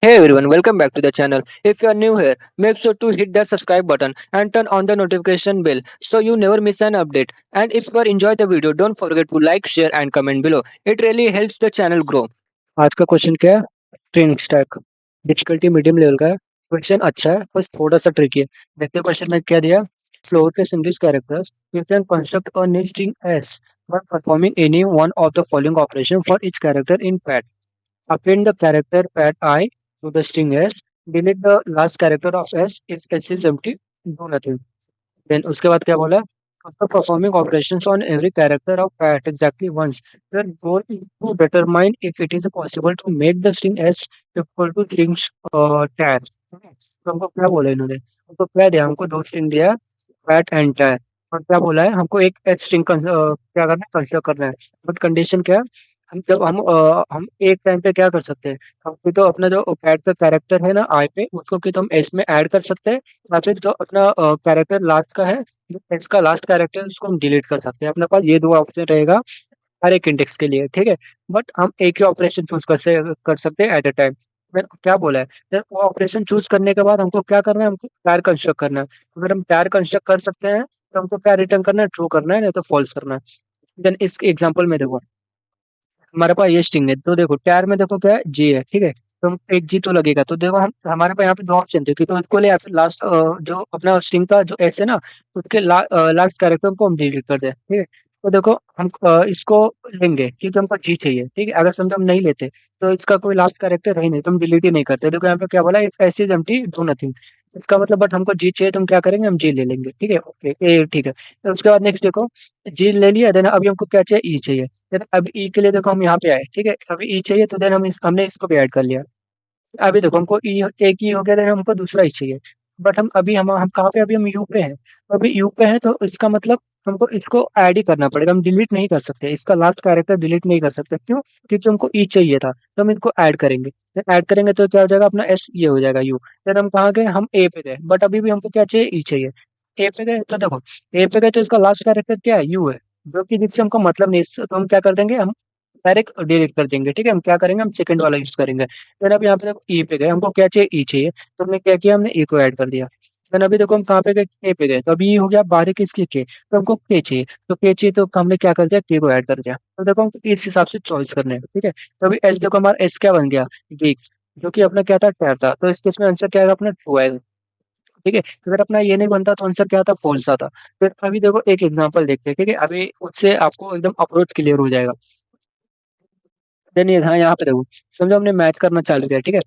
Hey everyone, welcome back to the channel. If you are new here, make sure to hit that subscribe button and turn on the notification bell so you never miss an update. And if you are enjoy the video, don't forget to like, share and comment below. It really helps the channel grow. आज का question क्या है? String stack. Difficulty medium level का है। Question अच्छा है, बस थोड़ा सा ट्रिकी है। देखते हैं क्वेश्चन में क्या दिया। फ्लोर के English characters, you can construct a new string S by performing any one of the following operation for each character in pad. Append the character pad I to the string S. Delete the last character of S if S is empty. Do nothing. Then उसके बाद क्या बोला? After performing operations on every character of pad exactly once, your goal is to determine if it is possible to make the string S equal to strings tar. तो हमको क्या बोला इन्होंने? हमको क्या दिया? हमको दो स्ट्रिंग दिया, pad and tar. और क्या बोला है? हमको एक एच स्ट्रिंग क्या करना है? कंसिडर करना है। बट कंडीशन क्या है? हम एक टाइम पे क्या कर सकते हैं? हम फिर तो अपना जो पैड का कैरेक्टर है ना आई पे उसको कि तो हम एस में ऐड कर सकते हैं या फिर जो अपना कैरेक्टर लास्ट का है जो एस का लास्ट कैरेक्टर है उसको हम डिलीट कर सकते हैं। अपने पास ये दो ऑप्शन रहेगा हर एक इंडेक्स के लिए, ठीक है। बट हम एक ही ऑपरेशन चूज कर सकते हैं एट अ टाइम। क्या बोला है? then वो ऑपरेशन चूज करने के बाद हमको क्या करना है? हमको पैर कंस्ट्रक्ट करना है। अगर हम पैर कंस्ट्रक्ट कर सकते हैं तो हमको क्या रिटर्न करना है? ट्रू करना है, नहीं तो फॉल्स करना है। देन इस एग्जांपल में देखो, हमारे पास ये स्ट्रिंग है तो देखो टायर में देखो क्या है? जी है, ठीक है। तो एक जी तो लगेगा तो देखो हम हमारे पास यहाँ पे दो ऑप्शन थे कि तो इसको ले या फिर लास्ट जो अपना स्ट्रिंग का जो एस है ना उसके लास्ट कैरेक्टर को हम डिलीट कर दे, ठीक है। तो देखो हम इसको लेंगे क्योंकि हमको जी चाहिए, ठीक है। अगर समझो हम नहीं लेते तो इसका कोई लास्ट कैरेक्टर है ही नहीं तो हम डिलीट ही नहीं करते। देखो यहाँ पे क्या बोला? If S is empty do nothing. इसका मतलब बट हमको जी चाहिए तो हम क्या करेंगे? हम जी ले लेंगे, ठीक है। ओके, ये ठीक है। तो उसके बाद नेक्स्ट देखो, जी ले लिया। देन अभी हमको क्या चाहिए? ई चाहिए। देन अब ई के लिए देखो हम यहाँ पे आए, ठीक है। अभी ई चाहिए तो देन हमने इसको भी ऐड कर लिया। अभी देखो हमको ई एक ई हो गया, देन हमको दूसरा ई चाहिए। बट हम कहाँ पे? अभी हम यू पे हैं। अभी यू पे हैं तो इसका मतलब हमको इसको ऐड ही करना पड़ेगा, हम डिलीट नहीं कर सकते। इसका लास्ट कैरेक्टर डिलीट नहीं कर सकते, क्यों? क्योंकि हमको ई चाहिए था तो हम इसको ऐड करेंगे। ऐड करेंगे तो क्या हो जाएगा? अपना एस ये हो जाएगा यू। देन हम कहाँ गए? हम ए पे गए, बट अभी भी हमको क्या चाहिए? ई चाहिए। ए पे गए तो देखो, ए पे गए तो इसका लास्ट कैरेक्टर क्या है? यू है, जो कि जिससे हमको मतलब नहीं। तो हम क्या कर देंगे? हम डायरेक्ट डिलीट कर देंगे, ठीक है। हम क्या करेंगे? हम सेकंड वाला यूज करेंगे। देन अब यहाँ पे देखो ई पे गए, हमको क्या चाहिए? ई चाहिए। तो हमने क्या किया? हमने ई को ऐड कर दिया। देन अभी देखो हम कहाँ पे गए? के पे गए। तो अभी ये हो गया बाहर किसके? के। तो हमको के चाहिए। तो के चाहिए तो हमने क्या कर दिया? के को ऐड कर दिया। तो देखो हमको इस हिसाब से चॉइस करने हैं, ठीक है। तो अभी एस देखो, हमारा एस क्या बन गया? गिग, जो कि अपना क्या था? टैर था। तो इस केस में आंसर क्या आएगा? अपना ट्रू आएगा, ठीक है। अगर अपना ये नहीं बनता तो आंसर क्या था? फॉल्स आता। फिर अभी देखो एक एग्जांपल देखते हैं, ठीक है। अभी उससे आपको एकदम अप्रोच क्लियर हो जाएगा। देन ये हाँ, यहाँ पे देखो, समझो हमने मैच करना चालू किया, ठीक है।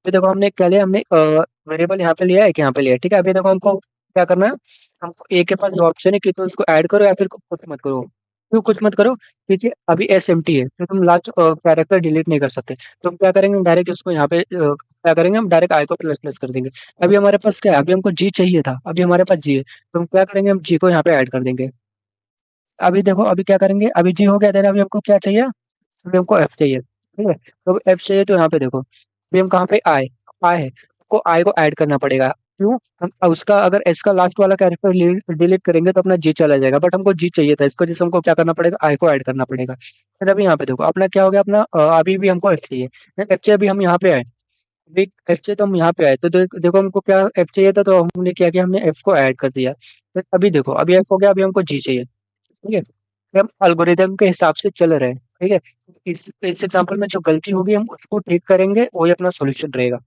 अभी देखो हमने क्या लिया? हमने वेरिएबल यहाँ पे लिया है कि यहाँ पे लिया है, ठीक है। अभी देखो हमको क्या करना है? हमको ए के पास दो ऑप्शन है कि तो उसको ऐड करो या फिर कुछ मत करो। क्यों कुछ मत करो? क्योंकि अभी एस एम्प्टी है तो तुम लास्ट कैरेक्टर डिलीट नहीं कर सकते। तो हम क्या करेंगे? डायरेक्ट उसको यहाँ पे क्या करेंगे? हम डायरेक्ट आई को प्लस प्लस कर देंगे। अभी हमारे पास क्या है? अभी हमको जी चाहिए था, अभी हमारे पास जी है तो हम क्या करेंगे? हम जी को यहाँ पे ऐड कर देंगे। अभी देखो अभी क्या करेंगे? अभी जी हो गया, देन अभी हमको क्या चाहिए? अभी हमको एफ चाहिए, ठीक है। तो एफ चाहिए तो यहाँ पे देखो, अभी हम कहाँ पे? आए, आए है को आई को ऐड करना पड़ेगा। क्यों? हम उसका अगर एस का लास्ट वाला कैरेक्टर डिलीट करेंगे तो अपना जी चला जाएगा, बट हमको जी चाहिए था इसको, जैसे हमको क्या करना पड़ेगा? आई को ऐड करना पड़ेगा। फिर अभी यहाँ पे देखो अपना क्या हो गया? अपना अभी भी हमको एफ चाहिए। एफ चाहिए, अभी हम यहाँ पे आए। अभी एफ चाहिए तो हम यहाँ पे आए तो देखो हमको क्या एफ चाहिए था तो हमने क्या किया? हमने एफ को ऐड कर दिया। तो अभी देखो अभी एफ हो गया, अभी हमको जी चाहिए, ठीक है। तो हम एल्गोरिदम के हिसाब से चल रहे हैं, ठीक है। इस एग्जांपल में जो गलती होगी हम उसको ठीक करेंगे, वही अपना सॉल्यूशन रहेगा,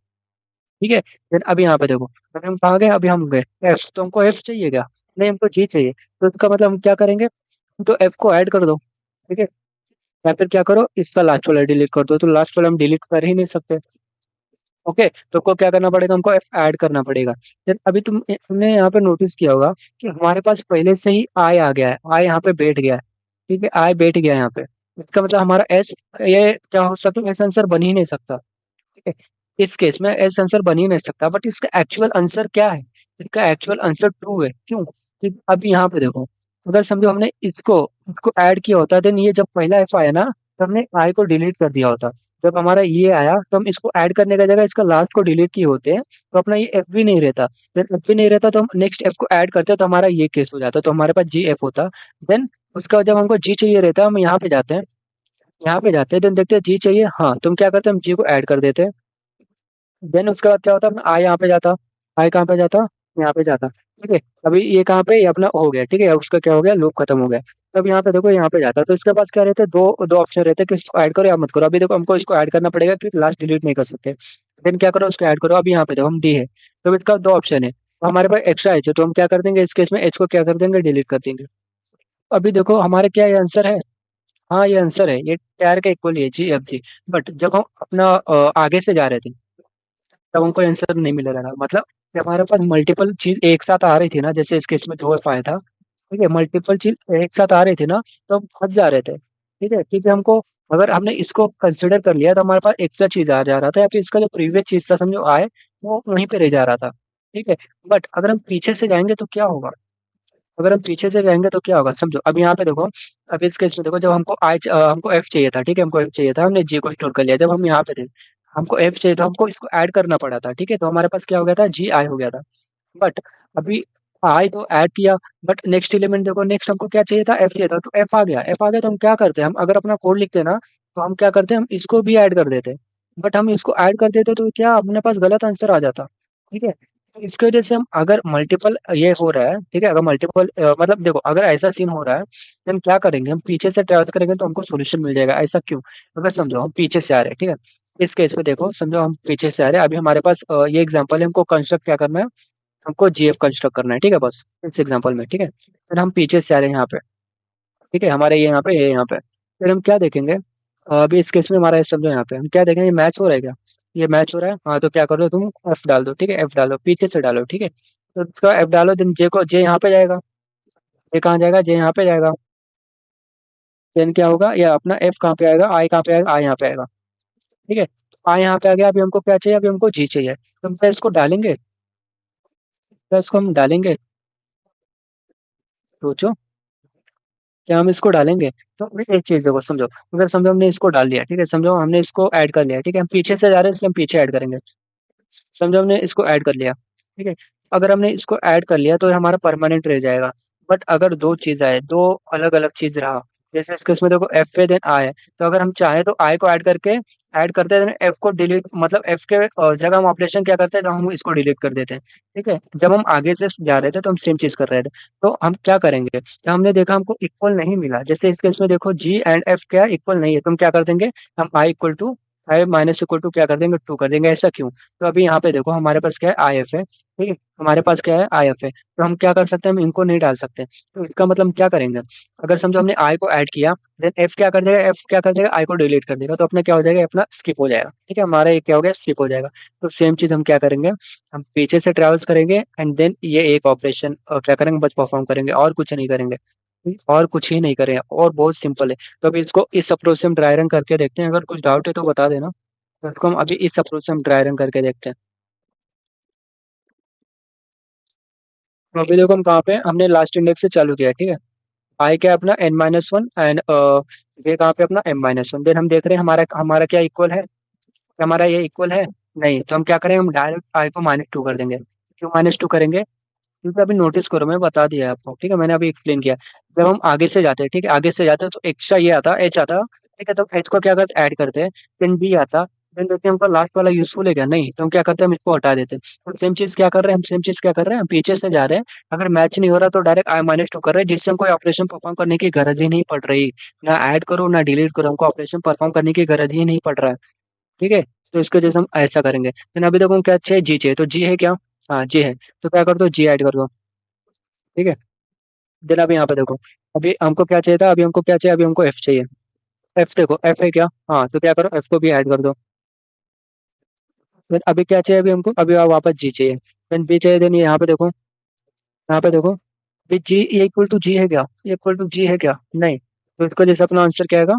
ठीक है। फिर अभी यहाँ पे देखो, अभी हम कहाँ गए? अभी हम गए एफ। तो हमको एफ चाहिए क्या? नहीं, हमको जी चाहिए। तो इसका मतलब हम क्या करेंगे? तो एफ को ऐड कर दो, ठीक है। या फिर क्या करो? इसका लास्ट वाला डिलीट कर दो। तो लास्ट वाला हम डिलीट कर ही नहीं सकते, ओके। तो को क्या करना पड़ेगा? हमको ऐड करना पड़ेगा। फिर अभी तुमने यहाँ पे नोटिस किया होगा कि हमारे पास पहले से ही आई आ गया है, आई यहाँ पे बैठ गया है, ठीक है। आई बैठ गया है यहाँ पे। इसका मतलब हमारा एस, ये क्या हो सकता है? एस आंसर बन ही नहीं सकता, ठीक है। इस केस में एस आंसर बन ही नहीं सकता, बट इसका एक्चुअल आंसर क्या है? इसका एक्चुअल आंसर ट्रू है, क्यों? क्योंकि अभी यहाँ पे देखो, अगर समझो हमने इसको ऐड किया होता, देन ये जब पहला एफ आया ना तो हमने आई को डिलीट कर दिया होता। जब हमारा ये आया तो हम इसको ऐड करने का जगह इसका लास्ट को डिलीट किए होते हैं तो अपना ये एफ भी नहीं रहता। देन एफ भी नहीं रहता तो हम नेक्स्ट एफ को ऐड करते तो हमारा ये केस हो जाता, तो हमारे पास जी एफ होता। देन उसका जब हमको जी चाहिए रहता हम यहाँ पे जाते हैं, यहाँ पे जाते हैं, देन देखते हैं जी चाहिए, हाँ। तुम क्या करते हैं? हम जी को ऐड कर देते हैं। देन उसके बाद क्या होता है, अपना आई यहाँ पे जाता, आई कहाँ पे जाता, यहाँ पे जाता। ठीक है, अभी ये कहाँ पे, ये अपना हो गया। ठीक है, उसका क्या हो गया, लूप खत्म हो गया। तब यहाँ पे देखो, यहाँ पे जाता, तो इसके पास क्या रहते हैं, दो दो ऑप्शन रहते हैं कि इसको ऐड करो या मत करो। अभी देखो हमको इसको ऐड करना पड़ेगा क्योंकि लास्ट डिलीट नहीं कर सकते। देन क्या करो, उसको ऐड करो। अभी यहाँ पे देखो हम डी है, तो इसका दो ऑप्शन है, तो हमारे पास एक्स्ट्रा एच है, तो हम क्या कर देंगे, इस केस में एच को क्या कर देंगे, डिलीट कर देंगे। अभी देखो हमारे क्या ये आंसर है। हाँ ये आंसर है, ये टायर के इक्वल है, जी एफ जी। बट जब हम अपना आगे से जा रहे थे, तब हमको आंसर नहीं मिल रहा था। मतलब कि हमारे पास मल्टीपल चीज एक साथ आ रही थी ना, जैसे इस केस में दो एफ आया था। ठीक है, मल्टीपल चीज एक साथ आ रही थी ना, तो हम फंस जा रहे थे। ठीक है, क्योंकि हमको, अगर हमने इसको कंसिडर कर लिया तो हमारे पास एक्स्ट्रा चीज आ जा रहा था, या फिर इसका जो प्रीवियस चीज था समझो आए, वो वहीं पे रह जा रहा था। ठीक है, बट अगर हम पीछे से जाएंगे तो क्या होगा, अगर हम पीछे से जाएंगे तो क्या होगा समझो। अब यहाँ पे देखो, अब इस केस में देखो, जब हमको हमको एफ चाहिए था। ठीक है, हमको एफ चाहिए था, हमने जी को स्टोर कर लिया। जब हम यहाँ पे थे, हमको एफ चाहिए था, हमको इसको ऐड करना पड़ा था। ठीक है, तो हमारे पास क्या हो गया था, जी आई हो गया था। बट अभी आई तो ऐड किया, बट नेक्स्ट एलिमेंट देखो, नेक्स्ट हमको क्या चाहिए था, एफ चाहिए था, तो एफ आ गया। एफ आ गया तो हम क्या करते हैं, हम अगर अपना कोड लिखते हैं ना, तो हम क्या करते हैं, हम इसको भी ऐड कर देते। बट हम इसको ऐड कर देते तो क्या अपने पास गलत आंसर आ जाता। ठीक है, तो इसकी वजह से हम, अगर मल्टीपल ये हो रहा है, ठीक है, अगर मल्टीपल मतलब देखो, अगर ऐसा सीन हो रहा है, तो हम क्या करेंगे, हम पीछे से ट्रेवल्स करेंगे तो हमको सोल्यूशन मिल जाएगा। ऐसा क्यों, अगर समझो हम पीछे से आ रहे हैं, ठीक है, इस केस में देखो, समझो हम पीछे से आ रहे हैं। अभी हमारे पास ये एग्जांपल है, हमको कंस्ट्रक्ट क्या करना है, हमको जीएफ कंस्ट्रक्ट करना है। ठीक है, बस इस एग्जांपल में। ठीक है, फिर हम पीछे से आ रहे हैं यहाँ पे। ठीक है, हमारे ये यहाँ पे, ये यहाँ पे, फिर हम क्या देखेंगे, अभी इस केस में हमारा ये समझो, यहाँ पे हम क्या देखेंगे, मैच हो रहा है क्या, ये मैच हो रहा है। हाँ, तो क्या कर दो तुम, एफ डाल दो। ठीक है, एफ डालो, पीछे से डालो। ठीक है, तो इसका एफ डालो, देन जे को, जे यहाँ पे जाएगा, जे कहाँ जाएगा, जे यहाँ पे जाएगा। देन क्या होगा, या अपना एफ कहाँ पे आएगा, आई कहाँ पे आएगा, आई यहाँ पे आएगा। ठीक है, आई यहाँ पे आ गया। अभी हमको क्या चाहिए, अभी हमको जी चाहिए, तो हम क्या इसको डालेंगे, क्या इसको हम डालेंगे, सोचो, क्या हम इसको डालेंगे। तो अभी एक चीज देखो, समझो, अगर समझो हमने इसको डाल लिया, ठीक है, समझो हमने इसको ऐड कर लिया। ठीक है, हम पीछे से जा रहे हैं इसलिए हम पीछे ऐड करेंगे। समझो हमने इसको ऐड कर लिया। ठीक है, अगर हमने इसको ऐड कर लिया तो ये हमारा परमानेंट रह जाएगा। बट अगर दो चीज आए, दो अलग अलग चीज रहा, जैसे इसके इसमें देखो एफ पे देन आई है, तो अगर हम चाहे तो आई को ऐड करके ऐड करते हैं, एफ को डिलीट, मतलब एफ के जगह हम ऑपरेशन क्या करते हैं, तो हम इसको डिलीट कर देते हैं। ठीक है, जब हम आगे से जा रहे थे तो हम सेम चीज कर रहे थे। तो हम क्या करेंगे, तो हमने देखा हमको इक्वल नहीं मिला, जैसे इस केस में देखो जी एंड एफ क्या इक्वल नहीं है, तो हम क्या कर देंगे, हम I equal to, I minus equal to क्या कर देंगे, टू कर देंगे। ऐसा क्यों, तो अभी यहाँ पे देखो हमारे पास क्या है, आई एफ है। ठीक है, हमारे पास क्या है, आई एफ है, तो हम क्या कर सकते हैं, हम इनको नहीं डाल सकते। तो इसका मतलब हम क्या करेंगे, अगर समझो हमने आई को ऐड किया, देन एफ क्या कर देगा, एफ क्या कर देगा, आई को डिलीट कर देगा, तो अपना क्या हो जाएगा, अपना स्किप हो जाएगा। ठीक है, हमारा ये क्या हो गया, स्किप हो जाएगा। तो सेम चीज हम क्या करेंगे, हम पीछे से ट्रेवल्स करेंगे एंड देन ये एक ऑपरेशन क्या करेंगे, बस परफॉर्म करेंगे, और कुछ नहीं करेंगे। और कुछ ही नहीं करेंगे, और बहुत सिंपल है। तो अभी इसको इस अप्रोच से हम ड्राई रन करके देखते हैं, अगर कुछ डाउट है तो बता देना। तो हम अभी इस अप्रोच से हम ड्राई रन करके देखते हैं। तो अभी देखो हम कहाँ पे हैं? हमने लास्ट इंडेक्स से चालू किया है। ठीक है, आई क्या है अपना n-1 एंड ये कहाँ पे अपना m-1। देन हम देख रहे हैं हमारा हमारा क्या इक्वल है, क्या हमारा ये इक्वल है, नहीं, तो हम क्या करेंगे, हम डायरेक्ट आई को -2 कर देंगे। क्यों -2 करेंगे, क्योंकि अभी नोटिस करो, मैं बता दिया है आपको। ठीक है, मैंने अभी एक्सप्लेन किया। जब हम आगे से जाते हैं, ठीक है, आगे से जाते हैं तो एक्स्ट्रा ये आता, एच आता। ठीक है, तो एच को क्या करते, ऐड करते हैं, देन बी आता। देन देखते हैं हमको लास्ट वाला यूजफुल है क्या, नहीं, तो हम क्या करते हैं, हम इसको हटा देते हैं। तो सेम चीज क्या कर रहे हैं, हम सेम चीज क्या कर रहे हैं, हम पीछे से जा रहे हैं। अगर मैच नहीं हो रहा तो डायरेक्ट i-2 कर रहे हैं, जिससे हम कोई ऑपरेशन परफॉर्म करने की गरज ही नहीं पड़ रही। ना ऐड करो ना डिलीट करो, हमको ऑपरेशन परफॉर्म करने की गरज ही नहीं पड़ रहा है। ठीक है, तो इसके वजह से हम ऐसा करेंगे। देन अभी देखो हम क्या चाहिए, जी चाहिए, तो जी है क्या, हाँ जी है, तो क्या कर दो, जी ऐड कर दो। ठीक है, देन अभी यहाँ पे देखो, अभी हमको क्या चाहिए था, अभी हमको क्या चाहिए, अभी हमको एफ चाहिए। एफ देखो, एफ है क्या, हाँ, तो क्या करो, एफ को भी ऐड कर दो। देन अभी क्या चाहिए, अभी हमको अभी वापस जी चाहिए। देन बी चाहिए, देन यहाँ पे देखो, यहाँ पे देखो, अभी जी ये इक्वल टू जी है क्या, ये इक्वल टू जी है क्या, नहीं, तो इसको जैसे अपना आंसर क्या आएगा,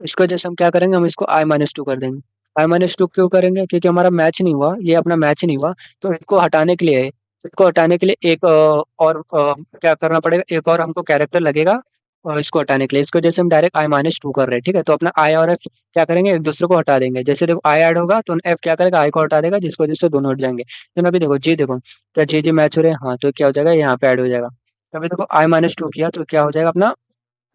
इसको जैसे हम क्या करेंगे, हम इसको i-2 कर देंगे। i-2 क्यों करेंगे, क्योंकि हमारा मैच नहीं हुआ, ये अपना मैच नहीं हुआ। तो इसको हटाने के लिए, इसको हटाने के लिए एक और क्या करना पड़ेगा, एक और हमको कैरेक्टर लगेगा। और इसको हटाने के लिए, इसको जैसे हम डायरेक्ट i-2 कर रहे हैं। ठीक है, तो अपना आई और एफ क्या करेंगे, एक दूसरे को हटा देंगे। जैसे देखो आई ऐड होगा तो एफ क्या करेगा, आई को हटा देगा, जिसको जिससे दोनों हट जाएंगे। तो अभी देखो जी, देखो क्या जी जी मैच हो रहे हैं, हाँ, तो क्या हो जाएगा, यहाँ पे ऐड हो जाएगा। तो अभी देखो i-2 किया तो क्या हो जाएगा अपना,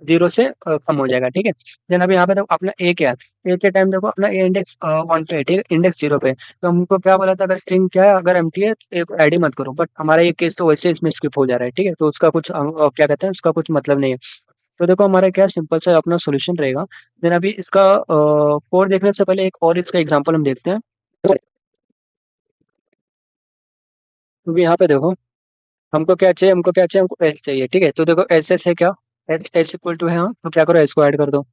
जीरो से कम हो जाएगा, ठीक है। देन अभी यहाँ पे देखो अपना ए क्या है, ए के टाइम देखो अपना ए इंडेक्स 1 पे है, ठीक है, इंडेक्स 0 पे है। तो हमको क्या बोला था, अगर स्ट्रिंग क्या है, अगर एम्प्टी है तो ए को ऐड ही मत करो, बट हमारा ये केस तो वैसे इसमें स्किप हो जा रहा है, ठीक है। तो उसका कुछ क्या कहते हैं, उसका कुछ मतलब नहीं है। तो देखो हमारा क्या सिंपल सा अपना सोल्यूशन रहेगा। देन अभी इसका कोड देखने से पहले एक और इसका एग्जांपल हम देखते हैं। तो भी यहाँ पे देखो, हमको क्या चाहिए, हमको क्या चाहिए, हमको एस चाहिए, ठीक है। तो देखो एस एस है क्या, एस एस इक्वल टू है, हाँ, तो क्या करो, एस को ऐड कर दो।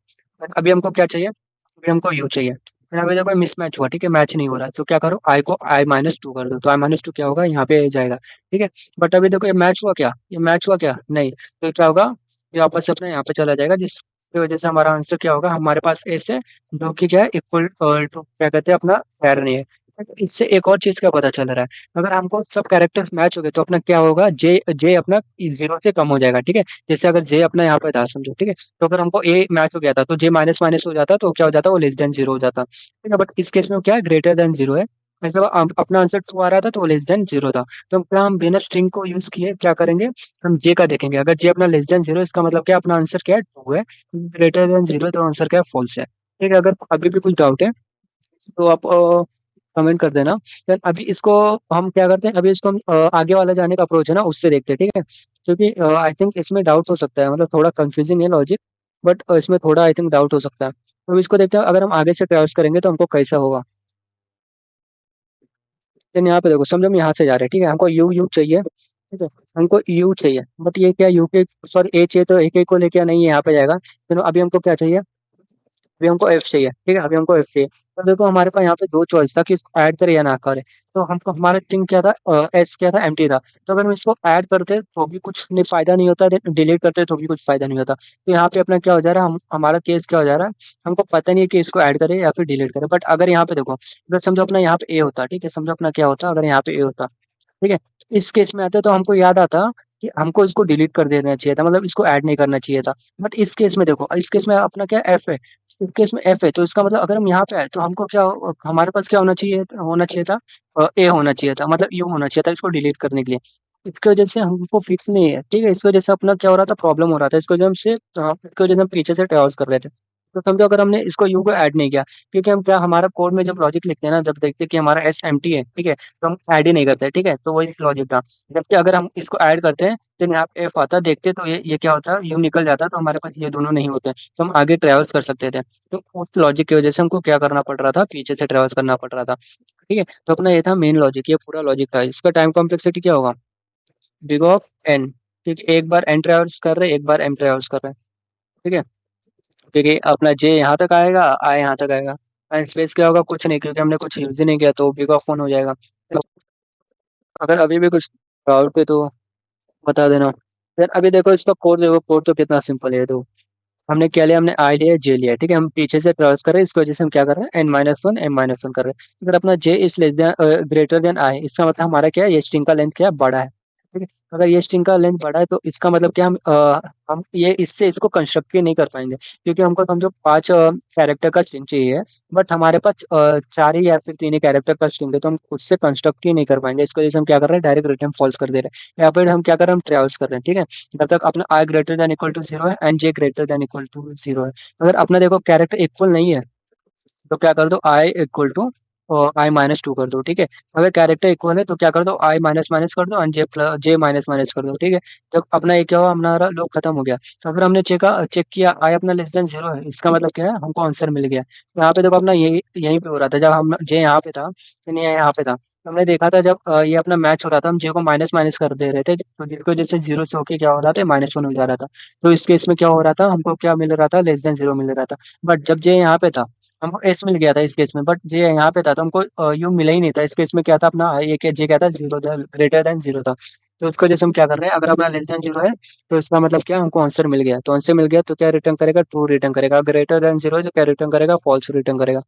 अभी हमको क्या चाहिए, अभी हमको यू चाहिए। फिर यहाँ पे देखो मिसमैच हुआ, ठीक है, मैच नहीं हो रहा, तो क्या करो, आई को आई-2 कर दो, तो आई-2 क्या होगा, यहाँ पे जाएगा, ठीक है। बट अभी देखो ये मैच हुआ क्या, ये मैच हुआ क्या, नहीं, तो क्या होगा, ये वापस से अपना यहाँ पे चला जाएगा, जिसकी वजह से हमारा आंसर क्या होगा, हमारे पास एस है, जो कि क्या है, इक्वल टू क्या कहते हैं, अपना पैर नहीं है। इससे एक और चीज का पता चल रहा है, अगर हमको सब कैरेक्टर्स मैच हो गए तो अपना क्या होगा, जे जे अपना जीरो से कम हो जाएगा, ठीक है। जैसे अगर जे अपना यहाँ पे था समझो, ठीक है, तो अगर हमको ए मैच हो गया था तो जे माइनस माइनस हो जाता, तो क्या हो जाता, वो लेस देन जीरो हो जाता, ठीक है। बट इस केस में क्या है, ग्रेटर देन जीरो है। जब अपना आंसर टू आ रहा था तो वो लेस देन जीरो था, तो हम क्या, हम बिना स्ट्रिंग को यूज किए क्या करेंगे, हम जे का देखेंगे, अगर जे अपना लेस देन जीरो, इसका मतलब क्या, अपना आंसर क्या है, टू है। ग्रेटर देन जीरो तो आंसर क्या है, फॉल्स है, ठीक है। अगर अभी भी कुछ डाउट है तो आप कमेंट कर देना। देन अभी इसको हम क्या करते हैं, अभी इसको हम आगे वाला जाने का अप्रोच है ना, उससे देखते हैं, ठीक है। क्योंकि आई थिंक इसमें डाउट हो सकता है, मतलब थोड़ा कंफ्यूजिंग है लॉजिक, बट इसमें थोड़ा आई थिंक डाउट हो सकता है। तो इसको देखते हैं, अगर हम आगे से ट्रेवर्स करेंगे तो हमको कैसा होगा। देन यहाँ पे देखो, समझो हम यहाँ से जा रहे हैं, ठीक है, हमको यू यू चाहिए, ठीक है, हमको यू चाहिए, बट ये क्या, यू के सॉरी ए चाहिए, तो एक एक को लेके नहीं, यहाँ पे जाएगा। तो अभी हमको क्या चाहिए, अभी हमको एफ चाहिए, ठीक है, अभी हमको एफ चाहिए। तो देखो हमारे पास यहाँ पे दो चॉइस था कि इसको ऐड करे या ना करे। तो हमको हमारा स्ट्रिंग क्या था, एस क्या था, एम्प्टी था। तो अगर हम इसको ऐड करते तो भी कुछ नहीं, फायदा नहीं होता, डिलीट करते तो भी कुछ फायदा नहीं होता। तो यहाँ पे अपना क्या हो जा रहा है, हम हमारा केस क्या हो जा रहा है, हमको पता नहीं है कि इसको ऐड करे या फिर डिलीट करे। बट अगर यहाँ पे देखो, अगर समझो अपना यहाँ पे ए होता, ठीक है, समझो अपना क्या होता, अगर यहाँ पे ए होता, ठीक है, इस केस में आते तो हमको याद आता कि हमको इसको डिलीट कर देना चाहिए था, मतलब इसको ऐड नहीं करना चाहिए था। बट इस केस में देखो, इस केस में अपना क्या एफ है, इस केस में एफ है, तो इसका मतलब अगर हम यहाँ पे आए तो हमको क्या, हमारे पास क्या होना चाहिए था, ए होना चाहिए था, मतलब यू होना चाहिए था इसको डिलीट करने के लिए। इसकी वजह से हमको फिक्स नहीं है, ठीक है, इसकी वजह से अपना क्या हो रहा था, प्रॉब्लम हो रहा था, इसकी वजह से इसकी वजह से हम पीछे से ट्रेवर्स कर रहे थे। तो समझो अगर हमने इसको यू को ऐड नहीं किया, क्योंकि हम क्या, हमारा कोड में जब लॉजिक लिखते हैं ना, जब देखते हैं कि हमारा एस एम्प्टी है, ठीक है, तो हम ऐड ही नहीं करते, ठीक है, तो वही लॉजिक था। जबकि अगर हम इसको ऐड करते हैं तो यहाँ पे एफ आता, देखते तो ये क्या होता है, यू निकल जाता, तो हमारे पास ये दोनों नहीं होते, तो हम आगे ट्रेवल्स कर सकते थे। तो उस लॉजिक की वजह से हमको क्या करना पड़ रहा था, पीछे से ट्रेवल्स करना पड़ रहा था, ठीक है। तो अपना ये था मेन लॉजिक, ये पूरा लॉजिक था। इसका टाइम कॉम्प्लेक्सिटी क्या होगा, बिग ऑफ एन, ठीक है, एक बार एन ट्रेवल्स कर रहे हैं, एक बार एम ट्रेवल्स कर रहे हैं, ठीक है। क्योंकि अपना जे यहाँ तक आएगा, आई यहाँ तक आएगा, एंड स्पेस क्या होगा, कुछ नहीं, क्योंकि हमने कुछ यूज ही नहीं किया, तो बिग ऑफ वन हो जाएगा। तो अगर अभी भी कुछ डाउट है तो बता देना। फिर अभी देखो इसका कोड, देखो कोड तो कितना सिंपल है। तो हमने क्या लिया, हमने आई लिया, जे लिया, ठीक है, हम पीछे से ट्रेवर्स कर रहे हैं, इसकी वजह से हम क्या कर रहे हैं, एन-1 एम-1 कर रहे हैं। अगर अपना J is less than greater than I, इसका मतलब हमारा क्या है, ये स्ट्रिंग का लेंथ क्या है, बड़ा है, ठीक है। अगर ये स्ट्रिंग का लेंथ बड़ा है तो इसका मतलब क्या, हम ये इससे इसको कंस्ट्रक्ट ही नहीं कर पाएंगे, क्योंकि हमको समझो 5 कैरेक्टर का स्ट्रिंग चाहिए, बट हमारे पास 4 ही या फिर 3 ही कैरेक्टर का स्ट्रिंग है, तो हम उससे कंस्ट्रक्ट ही नहीं कर पाएंगे। इसकी वजह से हम क्या कर रहे हैं, डायरेक्ट रिटर्न फॉल्स कर दे रहे हैं, या फिर हम क्या कर रहे हैं, हम ट्रेवल्स कर रहे हैं, ठीक है। जब तक अपना I greater than equal to zero है and J greater than equal to zero है। अगर अपना देखो कैरेक्टर इक्वल नहीं है तो क्या कर दो, आई इक्वल टू आई-2 कर दो, ठीक है। अगर कैरेक्टर इक्वल है तो क्या कर दो, आई माइनस माइनस कर दो एंड जे माइनस माइनस कर दो, ठीक है। जब अपना ये क्या हुआ, हमारा लूप खत्म हो गया। तो अगर हमने चेक किया आई अपना लेस देन जीरो है, इसका मतलब क्या है, हमको आंसर मिल गया। तो यहाँ पे देखो अपना यही यहीं पे हो रहा था, जब हम जे यहाँ पे था तो नहीं यहाँ पे था, तो हमने देखा था जब ये अपना मैच हो रहा था, हम जे को माइनस माइनस कर दे रहे थे, तो जिसकी वजह से जीरो से होके क्या हो रहा था, -1 हो जा रहा था। तो इस केस में क्या हो रहा था, हमको क्या मिल रहा था, लेस देन जीरो मिल रहा था। बट जब जे यहाँ पे था, हमको एस मिल गया था इस केस में, बट जे यहाँ पे था तो हमको यू मिला ही नहीं था। इस केस में क्या था, अपना ये क्या, जे क्या था, जीरो था, ग्रेटर देन जीरो था। तो उसको जैसे हम क्या कर रहे हैं, अगर अपना लेस देन जीरो है तो इसका मतलब क्या, हमको आंसर मिल गया, तो आंसर मिल गया तो क्या रिटर्न करेगा, ट्रू रिटर्न करेगा। ग्रेटर देन जीरो है तो क्या रिटर्न करेगा, फॉल्स रिटर्न करेगा।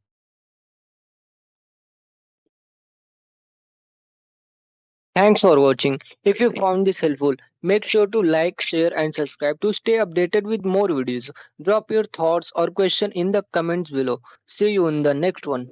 Thanks for watching. If you found this helpful, make sure to like, share, and subscribe to stay updated with more videos. Drop your thoughts or question in the comments below. See you in the next one.